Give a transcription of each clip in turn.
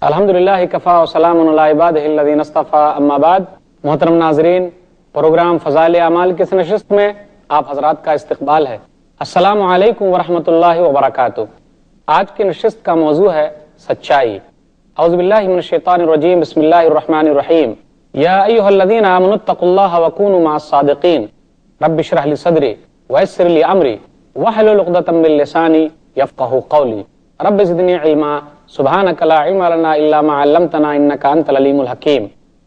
الحمدللہ کفا و سلام علی عبادہ الذین اصطفیٰ اما بعد۔ محترم ناظرین، پروگرام فضائل اعمال کی اس نشست میں آپ حضرات کا استقبال ہے۔ السلام علیکم ورحمۃ اللہ وبرکاتہ۔ آج کی نشست کا موضوع ہے سچائی۔ اعوذ باللہ من الشیطان الرجیم، بسم اللہ الرحمن الرحیم۔ یا ایھا الذین آمنوا اتقوا اللہ وکونوا مع الصادقین، رب اشرح لی صدری ویسر لی امری واحلل عقدۃ من لسانی یفقہوا قولی، رب زدنی علما سبحانک لا علم لنا الا ما علمتنا انک انت العلیم الحکیم۔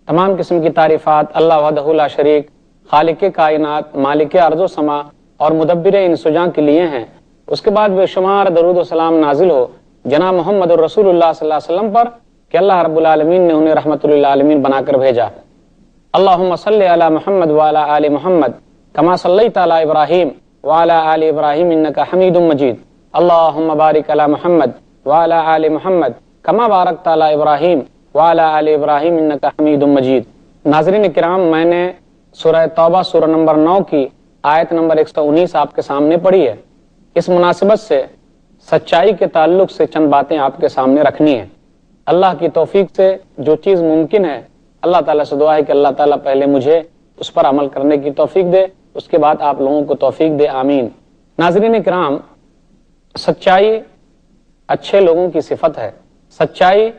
تمام قسم کی تعریفات اللہ وحدہ لا شریک، خالق کائنات، مالک ارض و سما اور مدبر انس و جاں کے لیے ہیں۔ اس کے بعد بے شمار درود و سلام نازل ہو جناب محمد الرسول اللہ صلی اللہ علیہ وسلم پر کہ اللہ رب العالمین نے انہیں رحمت للعالمین بنا کر بھیجا۔ اللہم صلی علی محمد وعلی آل محمد کما صلیت علی ابراہیم وعلی آل ابراہیم انک حمید مجید۔ اللہم بارک علی محمد وعلی آل محمد کما بارکت علی ابراہیم وعلی آل ابراہیم انک حمید مجید۔ ناظرین کرام، میں نے سورہ توبہ سورہ نمبر 9 کی آیت نمبر 119 آپ کے سامنے پڑھی ہے۔ اس مناسبت سے سچائی کے تعلق سے چند باتیں آپ کے سامنے رکھنی ہیں۔ اللہ کی توفیق سے جو چیز ممکن ہے، اللہ تعالیٰ سے دعا ہے کہ اللہ تعالیٰ پہلے مجھے اس پر عمل کرنے کی توفیق دے، اس کے بعد آپ لوگوں کو توفیق دے، آمین۔ ناظرین کرام، سچائی اچھے لوگوں کی صفت ہے، سچائی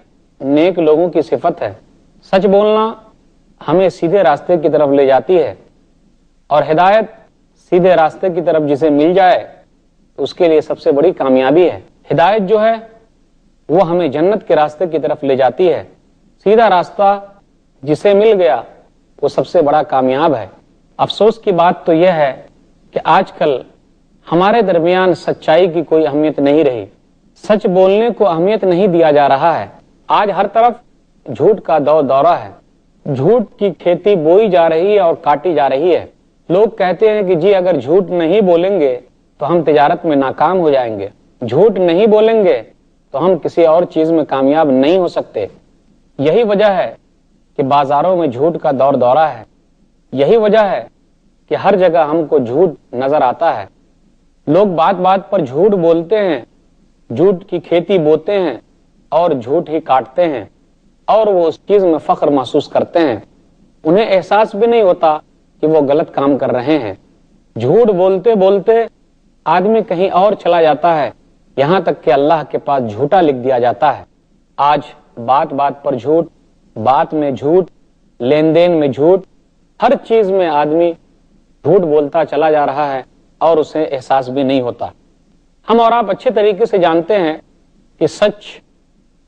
نیک لوگوں کی صفت ہے۔ سچ بولنا ہمیں سیدھے راستے کی طرف لے جاتی ہے، اور ہدایت سیدھے راستے کی طرف جسے مل جائے تو اس کے لیے سب سے بڑی کامیابی ہے۔ ہدایت جو ہے وہ ہمیں جنت کے راستے کی طرف لے جاتی ہے۔ سیدھا راستہ جسے مل گیا وہ سب سے بڑا کامیاب ہے۔ افسوس کی بات تو یہ ہے کہ آج کل ہمارے درمیان سچائی کی کوئی اہمیت نہیں رہی، سچ بولنے کو اہمیت نہیں دیا جا رہا ہے۔ آج ہر طرف جھوٹ کا دورہ ہے، جھوٹ کی کھیتی بوئی جا رہی ہے اور کاٹی جا رہی ہے۔ لوگ کہتے ہیں کہ جی اگر جھوٹ نہیں بولیں گے تو ہم تجارت میں ناکام ہو جائیں گے، جھوٹ نہیں بولیں گے تو ہم کسی اور چیز میں کامیاب نہیں ہو سکتے۔ یہی وجہ ہے کہ بازاروں میں جھوٹ کا دورہ ہے، یہی وجہ ہے کہ ہر جگہ ہم کو جھوٹ نظر آتا ہے۔ لوگ بات بات پر جھوٹ بولتے ہیں، جھوٹ کی کھیتی بوتے ہیں اور جھوٹ ہی کاٹتے ہیں، اور وہ اس چیز میں فخر محسوس کرتے ہیں۔ انہیں احساس بھی نہیں ہوتا کہ وہ غلط کام کر رہے ہیں۔ جھوٹ بولتے بولتے آدمی کہیں اور چلا جاتا ہے، یہاں تک کہ اللہ کے پاس جھوٹا لکھ دیا جاتا ہے۔ آج بات بات پر جھوٹ، بات میں جھوٹ، لین دین میں جھوٹ، ہر چیز میں آدمی جھوٹ بولتا چلا جا رہا ہے اور اسے احساس بھی نہیں ہوتا۔ ہم اور آپ اچھے طریقے سے جانتے ہیں کہ سچ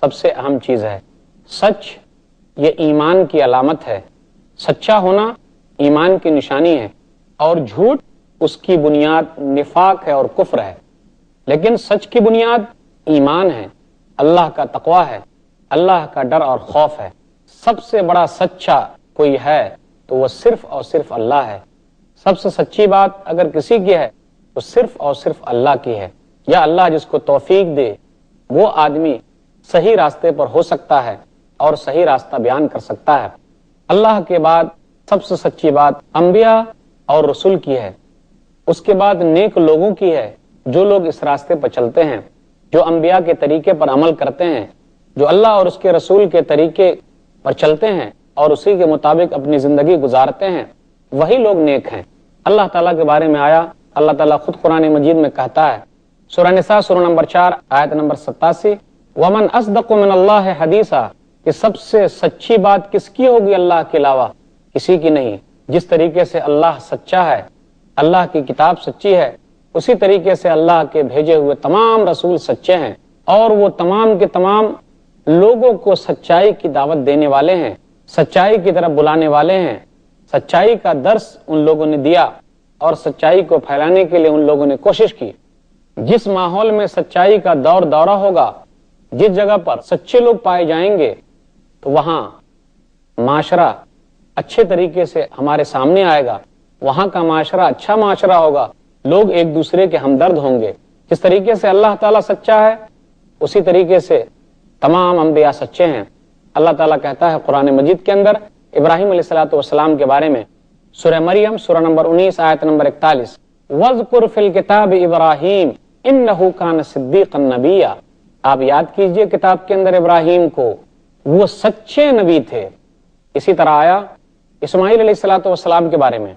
سب سے اہم چیز ہے۔ سچ یہ ایمان کی علامت ہے، سچا ہونا ایمان کی نشانی ہے، اور جھوٹ اس کی بنیاد نفاق ہے اور کفر ہے۔ لیکن سچ کی بنیاد ایمان ہے، اللہ کا تقوی ہے، اللہ کا ڈر اور خوف ہے۔ سب سے بڑا سچا کوئی ہے تو وہ صرف اور صرف اللہ ہے۔ سب سے سچی بات اگر کسی کی ہے تو صرف اور صرف اللہ کی ہے، یا اللہ جس کو توفیق دے وہ آدمی صحیح راستے پر ہو سکتا ہے اور صحیح راستہ بیان کر سکتا ہے۔ اللہ کے بعد سب سے سچی بات انبیاء اور رسول کی ہے، اس کے بعد نیک لوگوں کی ہے، جو لوگ اس راستے پر چلتے ہیں، جو انبیاء کے طریقے پر عمل کرتے ہیں، جو اللہ اور اس کے رسول کے طریقے پر چلتے ہیں اور اسی کے مطابق اپنی زندگی گزارتے ہیں، وہی لوگ نیک ہیں۔ اللہ تعالیٰ کے بارے میں آیا، اللہ تعالیٰ خود قرآن مجید میں کہتا ہے، سورہ نساء سورہ نمبر 4 آیت نمبر 87، وَمَنْ أَصْدَقُ مِنَ اللَّهِ حَدِيثًا، کہ سب سے سچی بات کس کی ہوگی اللہ کے علاوہ؟ کسی کی نہیں۔ جس طریقے سے اللہ سچا ہے، اللہ کی کتاب سچی ہے، اسی طریقے سے اللہ کے بھیجے ہوئے تمام رسول سچے ہیں، اور وہ تمام کے تمام لوگوں کو سچائی کی دعوت دینے والے ہیں، سچائی کی طرف بلانے والے ہیں۔ سچائی کا درس ان لوگوں نے دیا اور سچائی کو پھیلانے کے لیے ان لوگوں نے کوشش کی۔ جس ماحول میں سچائی کا دورہ ہوگا، جس جگہ پر سچے لوگ پائے جائیں گے، تو وہاں معاشرہ اچھے طریقے سے ہمارے سامنے آئے گا، وہاں کا معاشرہ اچھا معاشرہ ہوگا، لوگ ایک دوسرے کے ہمدرد ہوں گے۔ جس طریقے سے اللہ تعالیٰ سچا ہے، اسی طریقے سے تمام انبیاء سچے ہیں۔ اللہ تعالیٰ کہتا ہے قرآن مجید کے اندر ابراہیم علیہ السلام کے بارے میں، سورہ مریم سورہ نمبر 19 آیت نمبر 41، وَاذْكُرْ فِي الْكِتَابِ إِبْرَاهِيمَ إِنَّهُ كَانَ صِدِّيقًا نَبِيًّا، آپ یاد کیجئے کتاب کے اندر ابراہیم کو، وہ سچے نبی تھے۔ اسی طرح آیا اسماعیل علیہ الصلوۃ والسلام کے بارے میں،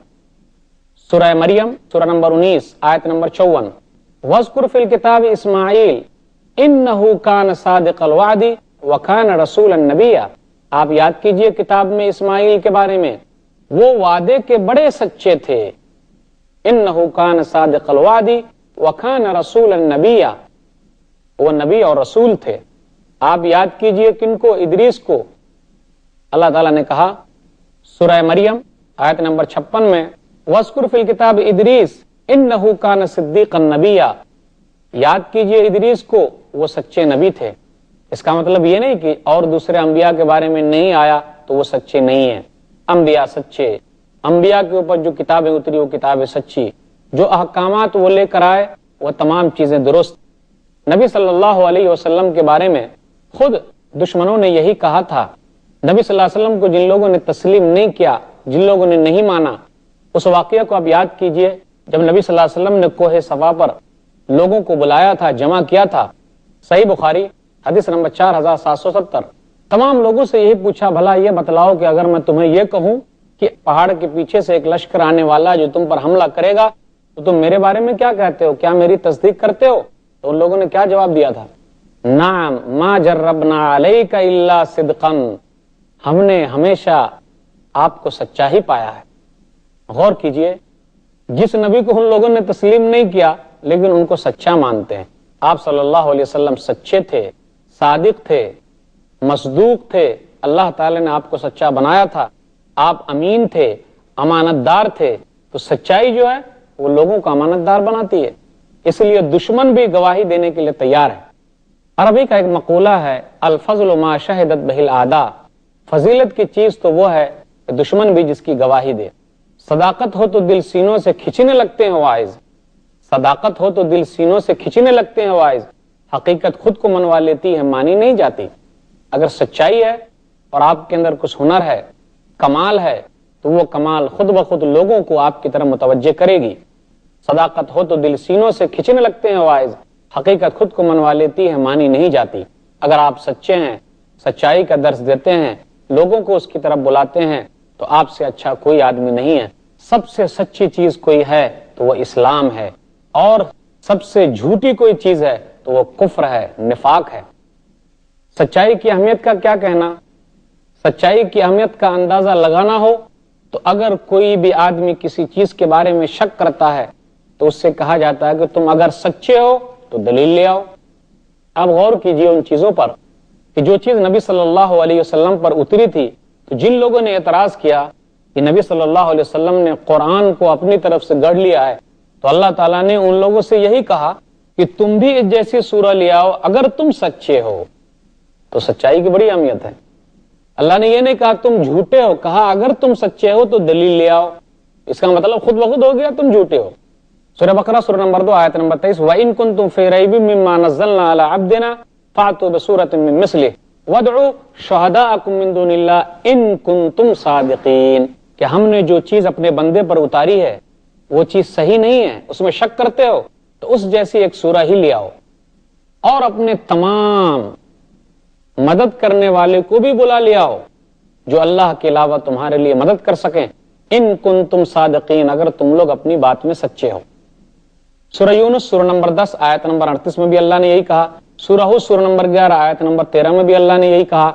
سورہ مریم سورہ نمبر 19 آیت نمبر 54، وَاذْكُرْ فِي الْكِتَابِ اسماعیل إِنَّهُ كَانَ صَادِقَ الْوَعْدِ وَكَانَ رَسُولًا نَبِيًّا۔ آپ یاد کیجئے کتاب میں اسماعیل کے بارے میں، وہ وعدے کے بڑے سچے تھے۔ إِنَّهُ كَانَ صَادِقَ الْوَعْدِ وَكَانَ رَسُولًا نَبِيًّا، وہ نبی اور رسول تھے۔ آپ یاد کیجئے کن کو؟ ادریس کو۔ اللہ تعالیٰ نے کہا سورہ مریم آیت نمبر 56 میں، وَاذْكُرْ فِي الْكِتَابِ ادریس إِنَّهُ كَانَ صِدِّيقًا نَبِيًّا، یاد کیجئے ادریس کو، وہ سچے نبی تھے۔ اس کا مطلب یہ نہیں کہ اور دوسرے انبیاء کے بارے میں نہیں آیا تو وہ سچے نہیں ہیں۔ انبیاء سچے، انبیاء کے اوپر جو کتابیں اتری وہ کتابیں سچی، جو احکامات وہ لے کر آئے وہ تمام چیزیں درست۔ نبی صلی اللہ علیہ وسلم کے بارے میں خود دشمنوں نے یہی کہا تھا۔ نبی صلی اللہ علیہ وسلم کو جن لوگوں نے تسلیم نہیں کیا، جن لوگوں نے نہیں مانا، اس واقعہ کو آپ یاد کیجئے جب نبی صلی اللہ علیہ وسلم نے کوہ صفا پر لوگوں کو بلایا تھا، جمع کیا تھا۔ صحیح بخاری حدیث نمبر 4770، تمام لوگوں سے یہی پوچھا، بھلا یہ بتلاؤ کہ اگر میں تمہیں یہ کہوں کہ پہاڑ کے پیچھے سے ایک لشکر آنے والا جو تم پر حملہ کرے گا تو تم میرے بارے میں کیا کہتے ہو؟ کیا میری تصدیق کرتے ہو؟ تو ان لوگوں نے کیا جواب دیا تھا؟ نعم ما جربنا علیک الا صدقا، ہم نے ہمیشہ آپ کو سچا ہی پایا ہے۔ غور کیجئے، جس نبی کو ان لوگوں نے تسلیم نہیں کیا لیکن ان کو سچا مانتے ہیں۔ آپ صلی اللہ علیہ وسلم سچے تھے، صادق تھے، مصدوق تھے، اللہ تعالی نے آپ کو سچا بنایا تھا، آپ امین تھے، امانت دار تھے۔ تو سچائی جو ہے وہ لوگوں کو امانت دار بناتی ہے، اس لیے دشمن بھی گواہی دینے کے لیے تیار ہے۔ عربی کا ایک مقولہ ہے، الفضل ما شہدت بہ الاعداء، فضیلت کی چیز تو وہ ہے کہ دشمن بھی جس کی گواہی دے۔ صداقت ہو تو دل سینوں سے کھچنے لگتے ہیں واعظ، صداقت ہو تو دل سینوں سے کھچنے لگتے ہیں واعظ، حقیقت خود کو منوا لیتی ہے، مانی نہیں جاتی۔ اگر سچائی ہے اور آپ کے اندر کچھ ہنر ہے، کمال ہے، تو وہ کمال خود بخود لوگوں کو آپ کی طرف متوجہ کرے گی۔ صداقت ہو تو دل سینوں سے کھچنے لگتے ہیں واعظ، حقیقت خود کو منوا لیتی ہے، مانی نہیں جاتی۔ اگر آپ سچے ہیں، سچائی کا درس دیتے ہیں، لوگوں کو اس کی طرف بلاتے ہیں، تو آپ سے اچھا کوئی آدمی نہیں ہے۔ سب سے سچی چیز کوئی ہے تو وہ اسلام ہے، اور سب سے جھوٹی کوئی چیز ہے تو وہ کفر ہے، نفاق ہے۔ سچائی کی اہمیت کا کیا کہنا؟ سچائی کی اہمیت کا اندازہ لگانا ہو تو اگر کوئی بھی آدمی کسی چیز کے بارے میں شک کرتا ہے تو اس سے کہا جاتا ہے کہ تم اگر سچے ہو تو دلیل لے آؤ۔ اب غور کیجئے ان چیزوں پر کہ جو چیز نبی صلی اللہ علیہ وسلم پر اتری تھی، تو جن لوگوں نے اعتراض کیا کہ نبی صلی اللہ علیہ وسلم نے قرآن کو اپنی طرف سے گڑھ لیا ہے، تو اللہ تعالیٰ نے ان لوگوں سے یہی کہا کہ تم بھی اس جیسی سورہ لے آؤ اگر تم سچے ہو۔ تو سچائی کی بڑی اہمیت ہے۔ اللہ نے یہ نہیں کہا تم جھوٹے ہو، کہا اگر تم سچے ہو تو دلیل لے آؤ۔ اس کا مطلب خود بخود ہو گیا تم جھوٹے ہو۔ سورہ بقرہ سورہ نمبر 2 آیت نمبر 23، وَإِن كُنتُمْ فِي رَيْبٍ مِّمَّا نَزَّلْنَا عَلَىٰ عَبْدِنَا فَأْتُوا بِسُورَةٍ مِّن مِّثْلِهِ وَادْعُوا شُهَدَاءَكُم مِّن دُونِ اللَّهِ إِن كُنتُمْ صَادِقِينَ، کہ ہم نے جو چیز اپنے بندے پر اتاری ہے وہ چیز صحیح نہیں ہے، اس میں شک کرتے ہو تو اس جیسی ایک سورہ ہی لے آؤ، اور اپنے تمام مدد کرنے والے کو بھی بلا لے آؤ جو اللہ کے علاوہ تمہارے لیے مدد کر سکیں۔ ان کنتم صادقین، اگر تم لوگ اپنی بات میں سچے ہو۔ سورہ یونس سورہ نمبر 10 آیت نمبر 38 میں بھی اللہ نے یہی کہا، سورہ ہود سورہ نمبر 11 آیت نمبر 13 میں بھی اللہ نے یہی کہا،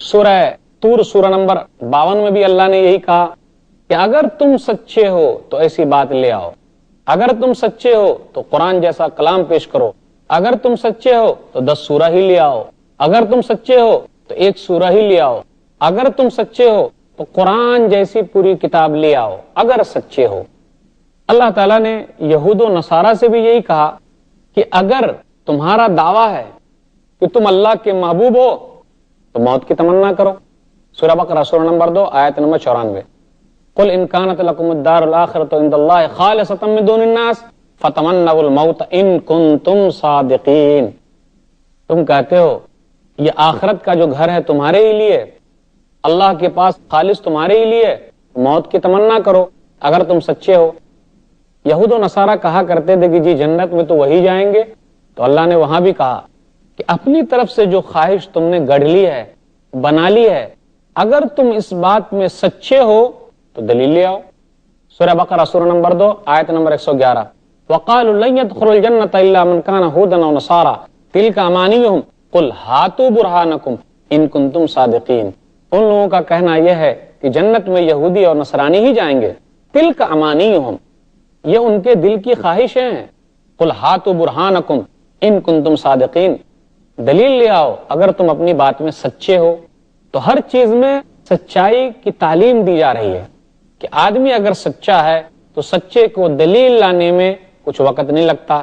سورہ طور سورہ نمبر 52 میں بھی اللہ نے یہی کہا کہ اگر تم سچے ہو تو ایسی بات لے آؤ، اگر تم سچے ہو تو قرآن جیسا کلام پیش کرو، اگر تم سچے ہو تو 10 سورہ ہی لے آؤ، اگر تم سچے ہو تو 1 سورہ ہی لے آؤ، اگر تم سچے ہو تو قرآن جیسی پوری کتاب لے آؤ، اگر سچے ہو۔ اللہ تعالیٰ نے یہود و نصارہ سے بھی یہی کہا کہ اگر تمہارا دعویٰ ہے کہ تم اللہ کے محبوب ہو تو موت کی تمنا کرو۔ سورہ بقرہ سورہ نمبر 2 آیت نمبر 94، قل ان كانت لكم الدار الاخرة عند الله خالصة من دون الناس فتمنوا الموت ان كنتم صادقین، تم کہتے ہو یہ آخرت کا جو گھر ہے تمہارے ہی لیے، اللہ کے پاس خالص تمہارے ہی لیے، موت کی تمنا کرو اگر تم سچے ہو۔ یہود و نصارہ کہا کرتے تھے کہ جی جنت میں تو وہی جائیں گے، تو اللہ نے وہاں بھی کہا کہ اپنی طرف سے جو خواہش تم نے گڑھ لی ہے بنا لی ہے. اگر تم اس بات میں سچے ہو تو دلیل لے آؤ. سورہ بقرہ سورہ نمبر 2 آیت نمبر 111. وقالوا لن يدخل الجنة الا من كان هودا او نصارى تلك امانيهم قل هاتوا برهانكم ان كنتم صادقين. ان لوگوں کا کہنا یہ ہے کہ جنت میں یہودی اور نصرانی ہی جائیں گے. تلك امانيهم، یہ ان کے دل کی خواہشیں ہیں. قل هاتوا برهانكم ان كنتم صادقين، دلیل لے آؤ اگر تم اپنی بات میں سچے ہو. تو ہر چیز میں سچائی کی تعلیم دی جا رہی ہے کہ آدمی اگر سچا ہے تو سچے کو دلیل لانے میں کچھ وقت نہیں لگتا.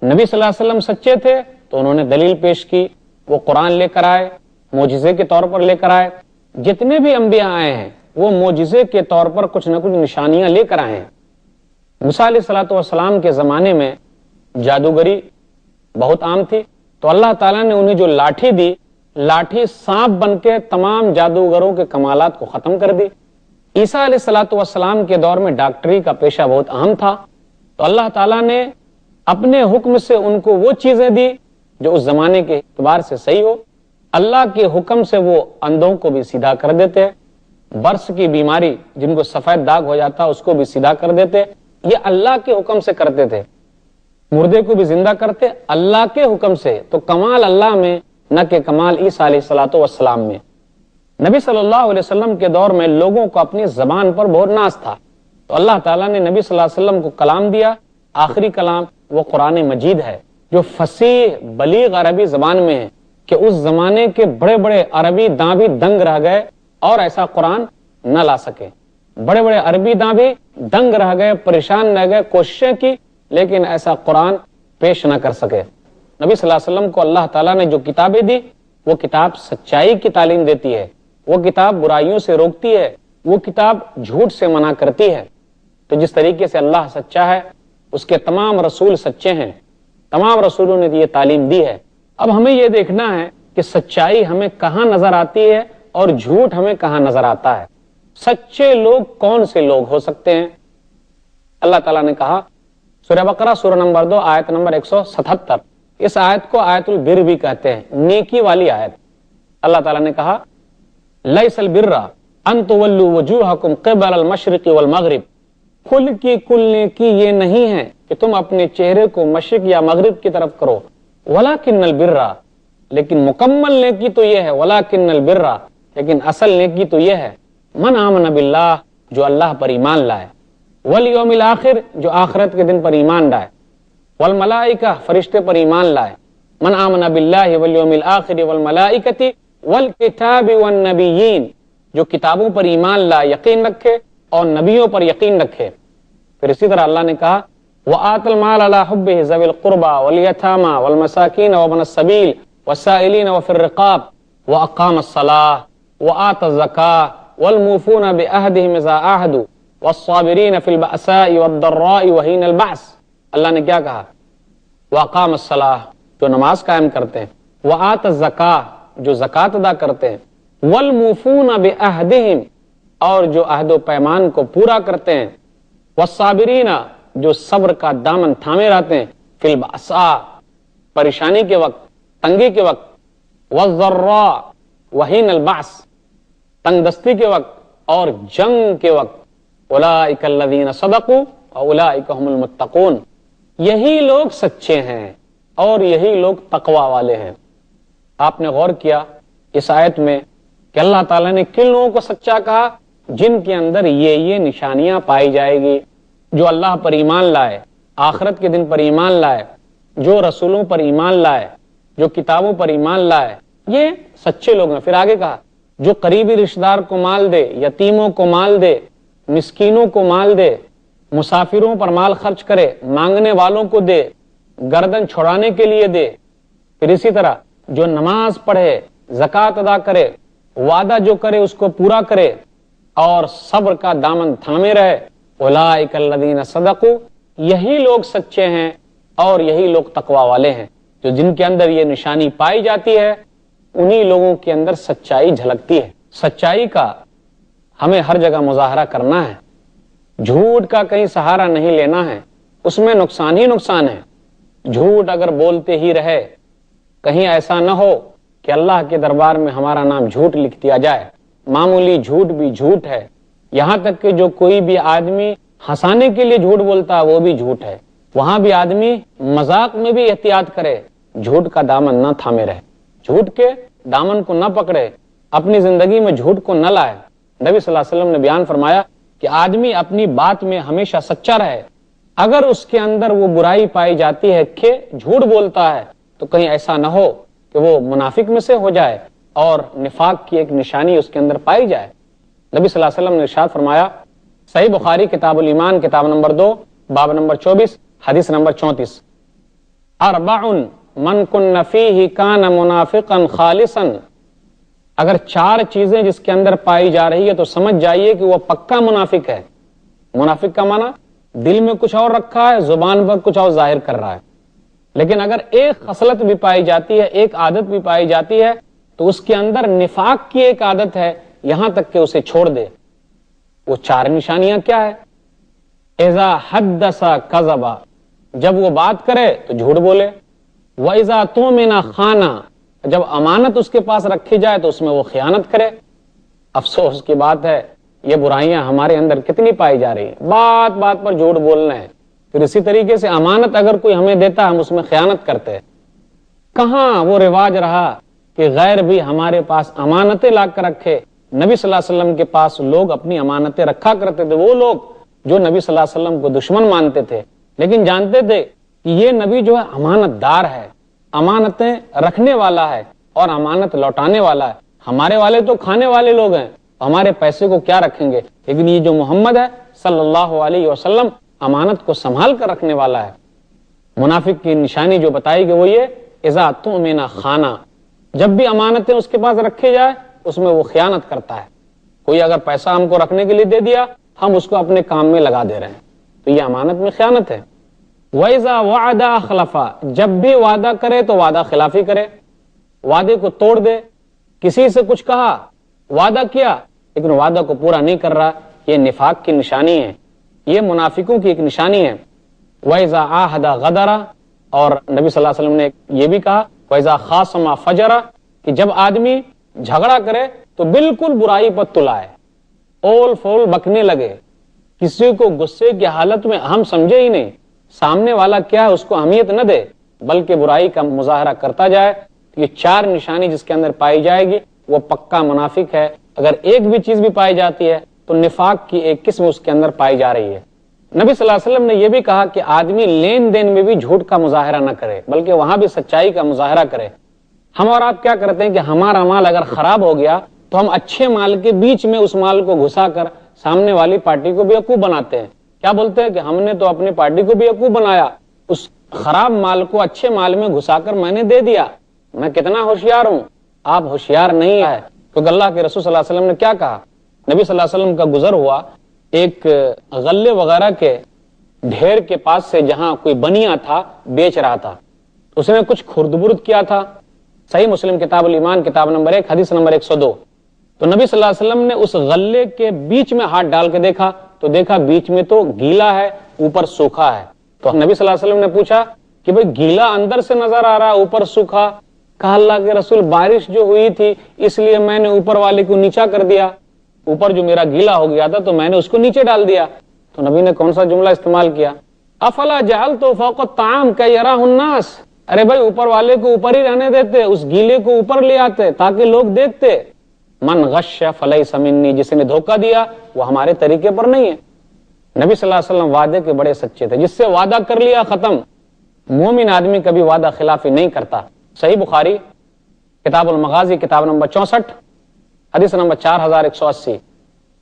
نبی صلی اللہ علیہ وسلم سچے تھے تو انہوں نے دلیل پیش کی، وہ قرآن لے کر آئے، معجزے کے طور پر لے کر آئے. جتنے بھی انبیاء آئے ہیں وہ معجزے کے طور پر کچھ نہ کچھ نشانیاں لے کر آئے ہیں. موسیٰ علیہ الصلوۃ والسلام کے زمانے میں جادوگری بہت عام تھی، تو اللہ تعالیٰ نے انہیں جو لاٹھی دی، لاٹھی سانپ بن کے تمام جادوگروں کے کمالات کو ختم کر دی. عیسیٰ علیہ الصلوۃ والسلام کے دور میں ڈاکٹری کا پیشہ بہت عام تھا، تو اللہ تعالیٰ نے اپنے حکم سے ان کو وہ چیزیں دی جو اس زمانے کے اعتبار سے صحیح ہو. اللہ کے حکم سے وہ اندھوں کو بھی سیدھا کر دیتے، برس کی بیماری جن کو سفید داغ ہو جاتا اس کو بھی سیدھا کر دیتے. یہ اللہ کے حکم سے کرتے تھے. مردے کو بھی زندہ کرتے اللہ کے حکم سے. تو کمال اللہ میں نہ کہ کمال عیسیٰ علیہ الصلوۃ والسلام میں. نبی صلی اللہ علیہ وسلم کے دور میں لوگوں کو اپنی زبان پر بہت ناز تھا، تو اللہ تعالیٰ نے نبی صلی اللہ علیہ وسلم کو کلام دیا. آخری کلام وہ قرآن مجید ہے جو فصیح بلیغ عربی زبان میں ہے کہ اس زمانے کے بڑے بڑے عربی داں بھی دنگ رہ گئے اور ایسا قرآن نہ لا سکے. بڑے بڑے عربی داں بھی دنگ رہ گئے، پریشان رہ گئے، کوششیں کی لیکن ایسا قرآن پیش نہ کر سکے. نبی صلی اللہ علیہ وسلم کو اللہ تعالیٰ نے جو کتابیں دی وہ کتاب سچائی کی تعلیم دیتی ہے، وہ کتاب برائیوں سے روکتی ہے، وہ کتاب جھوٹ سے منع کرتی ہے. تو جس طریقے سے اللہ سچا ہے اس کے تمام رسول سچے ہیں، تمام رسولوں نے یہ تعلیم دی ہے. اب ہمیں یہ دیکھنا ہے کہ سچائی ہمیں کہاں نظر آتی ہے اور جھوٹ ہمیں کہاں نظر آتا ہے. سچے لوگ کون سے لوگ ہو سکتے ہیں؟ اللہ تعالیٰ نے کہا سورہ بقرہ سورہ نمبر 2 آیت نمبر 177. اس آیت کو آیت البر بھی کہتے ہیں، نیکی والی آیت. اللہ تعالیٰ نے کہا لیس البر ان تولوا وجوہکم قبل المشرق والمغرب. کل کی کل نیکی یہ نہیں ہے کہ تم اپنے چہرے کو مشرق یا مغرب کی طرف کرو. ولکن البر، لیکن مکمل نیکی تو یہ ہے. ولکن البر، لیکن اصل نیکی تو یہ ہے من آمن باللہ، جو اللہ پر ایمان لائے، والیوم الآخر، جو آخرت کے دن پر ایمان لائے، والملائکہ، فرشتے پر ایمان لائے. من آمن باللہ والیوم الآخر والملائکۃ والکتاب والنبیین، جو کتابوں پر ایمان لائے، یقین رکھے اور نبیوں پر یقین رکھے. پھر اسی طرح اللہ نے کہا وآت المال علی حبہ ذوی القربى والیتامى والمساکین وابن السبیل والسائلین وفی الرقاب واقام الصلاۃ وآت الزکاۃ والموفون بعہدہم اذا عاہدوا والصابرین فی البأساء والضراء وحین البعث. اللہ نے کیا کہا؟ واقام الصلاۃ، جو نماز قائم کرتے ہیں، وآت الزکاۃ، جو زکوٰۃ ادا کرتے ہیں، والموفون بعہدہم، اور جو عہد و پیمان کو پورا کرتے ہیں، والصابرین، جو صبر کا دامن تھامے رہتے ہیں، فی البأساء، پریشانی کے وقت، تنگی کے وقت، والضراء وحین البعث، تنگ دستی کے وقت اور جنگ کے وقت. اولئک الذین صدقوا واولئک هم المتقون. یہی لوگ سچے ہیں اور یہی لوگ تقوی والے ہیں. آپ نے غور کیا اس آیت میں کہ اللہ تعالیٰ نے کن لوگوں کو سچا کہا؟ جن کے اندر یہ نشانیاں پائی جائے گی، جو اللہ پر ایمان لائے، آخرت کے دن پر ایمان لائے، جو رسولوں پر ایمان لائے، جو کتابوں پر ایمان لائے، یہ سچے لوگ ہیں. پھر آگے کہا جو قریبی رشتہ دار کو مال دے، یتیموں کو مال دے، مسکینوں کو مال دے، مسافروں پر مال خرچ کرے، مانگنے والوں کو دے، گردن چھڑانے کے لیے دے. پھر اسی طرح جو نماز پڑھے، زکوٰۃ ادا کرے، وعدہ جو کرے اس کو پورا کرے اور صبر کا دامن تھامے رہے. اولئک الذین صدقوا، یہی لوگ سچے ہیں اور یہی لوگ تقوی والے ہیں. جو جن کے اندر یہ نشانی پائی جاتی ہے انہی لوگوں کے اندر سچائی جھلکتی ہے. سچائی کا ہمیں ہر جگہ مظاہرہ کرنا ہے، جھوٹ کا کہیں سہارا نہیں لینا ہے، اس میں نقصان ہی نقصان ہے. جھوٹ اگر بولتے ہی رہے، کہیں ایسا نہ ہو کہ اللہ کے دربار میں ہمارا نام جھوٹ لکھ دیا جائے۔ معمولی جھوٹ بھی جھوٹ ہے، یہاں تک کہ جو کوئی بھی آدمی ہنسانے کے لیے جھوٹ بولتا ہے وہ بھی جھوٹ ہے۔ وہاں بھی آدمی مذاق میں بھی احتیاط کرے، جھوٹ کا دامن نہ تھامے رہے، جھوٹ کے دامن کو نہ پکڑے، اپنی زندگی میں جھوٹ کو نہ لائے۔ نبی صلی اللہ علیہ وسلم نے بیان فرمایا کہ آدمی اپنی بات میں ہمیشہ سچا رہے، اگر اس کے اندر وہ برائی پائی جاتی ہے کہ جھوٹ بولتا ہے تو کہیں ایسا نہ ہو کہ وہ منافق میں سے ہو جائے اور نفاق کی ایک نشانی اس کے اندر پائی جائے۔ نبی صلی اللہ علیہ وسلم نے ارشاد فرمایا، صحیح بخاری کتاب الایمان کتاب نمبر 2 باب نمبر 24 حدیث نمبر 34، اربع من کن فیہ کان منافقا خالصا، اگر 4 چیزیں جس کے اندر پائی جا رہی ہے تو سمجھ جائیے کہ وہ پکا منافق ہے۔ منافق کا معنی دل میں کچھ اور رکھا ہے، زبان پر کچھ اور ظاہر کر رہا ہے، لیکن اگر ایک خصلت بھی پائی جاتی ہے، ایک عادت بھی پائی جاتی ہے تو اس کے اندر نفاق کی ایک عادت ہے، یہاں تک کہ اسے چھوڑ دے۔ وہ 4 نشانیاں کیا ہے؟ اذا حدث کذب، جب وہ بات کرے تو جھوٹ بولے، وَإِذَا تُؤْمِنَ خَانَ، جب امانت اس کے پاس رکھی جائے تو اس میں وہ خیانت کرے۔ افسوس کی بات ہے یہ برائیاں ہمارے اندر کتنی پائی جا رہی ہیں، بات بات پر جھوٹ بولنا ہے، پھر اسی طریقے سے امانت اگر کوئی ہمیں دیتا ہے ہم اس میں خیانت کرتے ہیں۔ کہاں وہ رواج رہا کہ غیر بھی ہمارے پاس امانتیں لا کر رکھے؟ نبی صلی اللہ علیہ وسلم کے پاس لوگ اپنی امانتیں رکھا کرتے تھے، وہ لوگ جو نبی صلی اللہ علیہ وسلم کو دشمن مانتے تھے، لیکن جانتے تھے کہ یہ نبی جو ہے امانت دار ہے، امانتیں رکھنے والا ہے اور امانت لوٹانے والا ہے۔ ہمارے والے تو کھانے والے لوگ ہیں، ہمارے پیسے کو کیا رکھیں گے، لیکن یہ جو محمد ہے صلی اللہ علیہ وسلم امانت کو سنبھال کر رکھنے والا ہے۔ منافق کی نشانی جو بتائی کہ وہ یہ اذا تؤمن خان، جب بھی امانتیں اس کے پاس رکھے جائے اس میں وہ خیانت کرتا ہے۔ کوئی اگر پیسہ ہم کو رکھنے کے لیے دے دیا، ہم اس کو اپنے کام میں لگا دے رہے ہیں، تو یہ امانت میں خیانت ہے۔ وَإِذَا وَعَدَ أَخْلَفَ، جب بھی وعدہ کرے تو وعدہ خلافی کرے، وعدے کو توڑ دے۔ کسی سے کچھ کہا، وعدہ کیا لیکن وعدہ کو پورا نہیں کر رہا، یہ نفاق کی نشانی ہے، یہ منافقوں کی ایک نشانی ہے۔ وَإِذَا عَاهَدَ غَدَرَ، اور نبی صلی اللہ علیہ وسلم نے یہ بھی کہا وَإِذَا خَاصَمَ فَجَرَ، کہ جب آدمی جھگڑا کرے تو بالکل برائی پر تلائے، اول فول بکنے لگے، کسی کو غصے کی حالت میں ہم سمجھے ہی نہیں، سامنے والا کیا ہے اس کو اہمیت نہ دے بلکہ برائی کا مظاہرہ کرتا جائے، یہ 4 نشانی جس کے اندر پائی جائے گی وہ پکا منافق ہے۔ اگر ایک بھی چیز بھی پائی جاتی ہے تو نفاق کی ایک قسم اس کے اندر پائی جا رہی ہے۔ نبی صلی اللہ علیہ وسلم نے یہ بھی کہا کہ آدمی لین دین میں بھی جھوٹ کا مظاہرہ نہ کرے بلکہ وہاں بھی سچائی کا مظاہرہ کرے۔ ہم اور آپ کیا کرتے ہیں کہ ہمارا مال اگر خراب ہو گیا تو ہم اچھے مال کے بیچ میں اس مال کو گھسا کر سامنے والی پارٹی کو بیوقوف بناتے ہیں۔ کیا بولتے ہیں کہ ہم نے تو اپنی پارٹی کو بیوقوف بنایا، اس خراب مال کو اچھے مال میں گھسا کر میں نے دے دیا، میں کتنا ہوشیار ہوں۔ آپ ہوشیار نہیں ہے، کیونکہ اللہ کے رسول صلی اللہ علیہ وسلم نے کیا کہا؟ نبی صلی اللہ علیہ وسلم کا گزر ہوا ایک غلے وغیرہ کے ڈھیر کے پاس سے، جہاں کوئی بنیا تھا بیچ رہا تھا، اس نے کچھ خرد برد کیا تھا۔ صحیح مسلم کتاب الایمان کتاب نمبر 1 حدیث نمبر 102، تو نبی صلی اللہ علیہ وسلم نے اس غلے کے بیچ میں ہاتھ ڈال کے دیکھا تو دیکھا بیچ میں تو گیلا ہے، اوپر سوکھا ہے۔ تو نبی صلی اللہ علیہ وسلم نے پوچھا کہ بھئی گیلا اندر سے نظر آ رہا، اوپر سوکھا؟ کہا اللہ کے رسول بارش جو ہوئی تھی اس لیے میں نے اوپر والے کو نیچا کر دیا، اوپر جو میرا گیلا ہو گیا تھا تو میں نے اس کو نیچے ڈال دیا۔ تو نبی نے کون سا جملہ استعمال کیا؟ افلا جعلت فوق الطعام کی یراہ الناس، ارے بھائی اوپر والے کو اوپر ہی رہنے دیتے، اس گیلے کو اوپر لے آتے تاکہ لوگ دیکھتے۔ من غش فلیس منی، جس نے دھوکہ دیا وہ ہمارے طریقے پر نہیں ہے۔ نبی صلی اللہ علیہ وسلم وعدے کے بڑے سچے تھے، جس سے وعدہ کر لیا ختم۔ مومن آدمی کبھی وعدہ خلافی نہیں کرتا۔ صحیح بخاری کتاب المغازی کتاب نمبر 64 حدیث نمبر 4180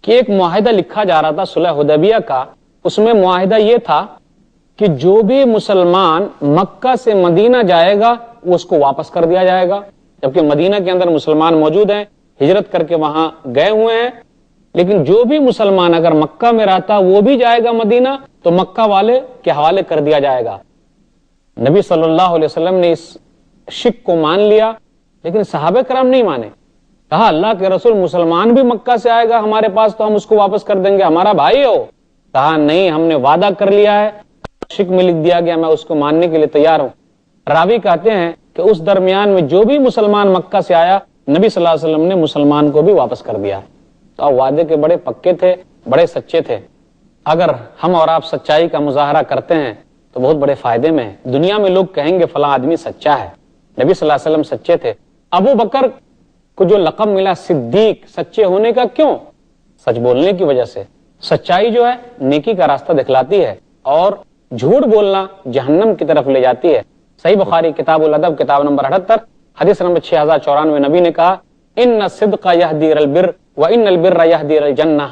کہ ایک معاہدہ لکھا جا رہا تھا صلح حدیبیہ کا۔ اس میں معاہدہ یہ تھا کہ جو بھی مسلمان مکہ سے مدینہ جائے گا وہ اس کو واپس کر دیا جائے گا، جبکہ مدینہ کے اندر مسلمان موجود ہیں، ہجرت کر کے وہاں گئے ہوئے ہیں، لیکن جو بھی مسلمان اگر مکہ میں رہتا وہ بھی جائے گا مدینہ تو مکہ والے کے حوالے کر دیا جائے گا۔ نبی صلی اللہ علیہ وسلم نے اس شک کو مان لیا، لیکن صحابہ کرام نہیں مانے۔ کہا اللہ کے رسول مسلمان بھی مکہ سے آئے گا ہمارے پاس تو ہم اس کو واپس کر دیں گے، ہمارا بھائی ہو۔ کہا نہیں، ہم نے وعدہ کر لیا ہے، شک میں لکھ دیا گیا، میں اس کو ماننے کے لیے تیار ہوں۔ راوی کہتے ہیں کہ اس درمیان میں جو بھی مسلمان مکہ سے آیا نبی صلی اللہ علیہ وسلم نے مسلمان کو بھی واپس کر دیا. تو آپ وعدے کے بڑے پکے تھے, بڑے سچے تھے. اگر ہم اور آپ سچائی کا مظاہرہ کرتے ہیں تو بہت بڑے فائدے میں ہیں. دنیا میں لوگ کہیں گے فلاں آدمی سچا ہے. نبی صلی اللہ علیہ وسلم سچے تھے. ابو بکر کو جو لقب ملا صدیق, سچے ہونے کا, کیوں؟ سچ بولنے کی وجہ سے. سچائی جو ہے نیکی کا راستہ دکھلاتی ہے اور جھوٹ بولنا جہنم کی طرف لے جاتی ہے. صحیح بخاری کتاب الادب کتاب نمبر 78 حدیث نمبر 6094 نبی نے کہا ان الصدق یہدی الی البر وان البر یہدی الی الجنہ.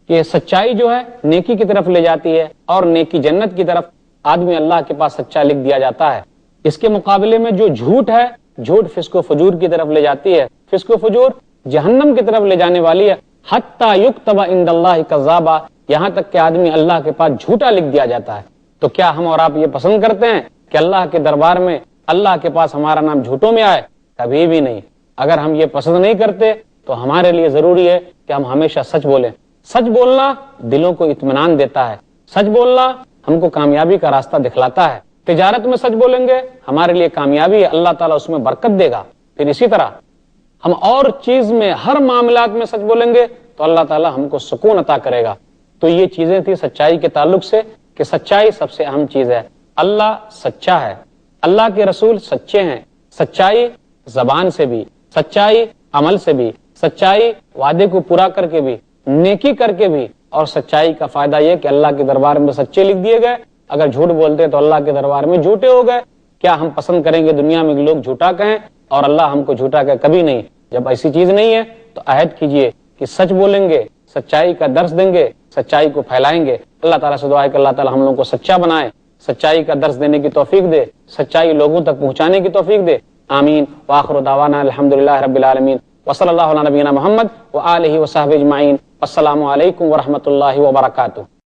یہ سچائی جو ہے نیکی کی طرف لے جاتی ہے اور نیکی جنت کی طرف. آدمی اللہ کے پاس سچا لکھ دیا جاتا ہے. اس کے مقابلے میں جو جھوٹ ہے, جھوٹ فسق و فجور کی طرف لے جاتی ہے. فسق و فجور جہنم کی طرف لے جانے والی ہے. حتی یکتب عند اللہ کذابا, یہاں تک کہ آدمی اللہ کے پاس جھوٹا لکھ دیا جاتا ہے. تو کیا ہم اور آپ یہ پسند کرتے ہیں کہ اللہ کے دربار میں, اللہ کے پاس ہمارا نام جھوٹوں میں آئے؟ کبھی بھی نہیں. اگر ہم یہ پسند نہیں کرتے تو ہمارے لیے ضروری ہے کہ ہم ہمیشہ سچ بولیں. سچ بولنا دلوں کو اطمینان دیتا ہے. سچ بولنا ہم کو کامیابی کا راستہ دکھلاتا ہے. تجارت میں سچ بولیں گے ہمارے لیے کامیابی ہے, اللہ تعالیٰ اس میں برکت دے گا. پھر اسی طرح ہم اور چیز میں, ہر معاملات میں سچ بولیں گے تو اللہ تعالیٰ ہم کو سکون عطا کرے گا. تو یہ چیزیں تھی سچائی کے تعلق سے کہ سچائی سب سے اہم چیز ہے. اللہ سچا ہے, اللہ کے رسول سچے ہیں. سچائی زبان سے بھی, سچائی عمل سے بھی, سچائی وعدے کو پورا کر کے بھی, نیکی کر کے بھی. اور سچائی کا فائدہ یہ کہ اللہ کے دربار میں سچے لکھ دیے گئے. اگر جھوٹ بولتے تو اللہ کے دربار میں جھوٹے ہو گئے. کیا ہم پسند کریں گے دنیا میں لوگ جھوٹا کہیں اور اللہ ہم کو جھوٹا کہے؟ کبھی نہیں. جب ایسی چیز نہیں ہے تو عہد کیجئے کہ سچ بولیں گے, سچائی کا درس دیں گے, سچائی کو پھیلائیں گے. اللہ تعالیٰ سے دعا ہے کہ اللہ تعالیٰ ہم لوگوں کو سچا بنائے, سچائی کا درس دینے کی توفیق دے, سچائی لوگوں تک پہنچانے کی توفیق دے. آمین. وآخر دعوانا الحمدللہ رب العالمین وصلی اللہ علی نبینا محمد وآلہ وصحبہ اجمعین. السلام علیکم ورحمۃ اللہ وبرکاتہ.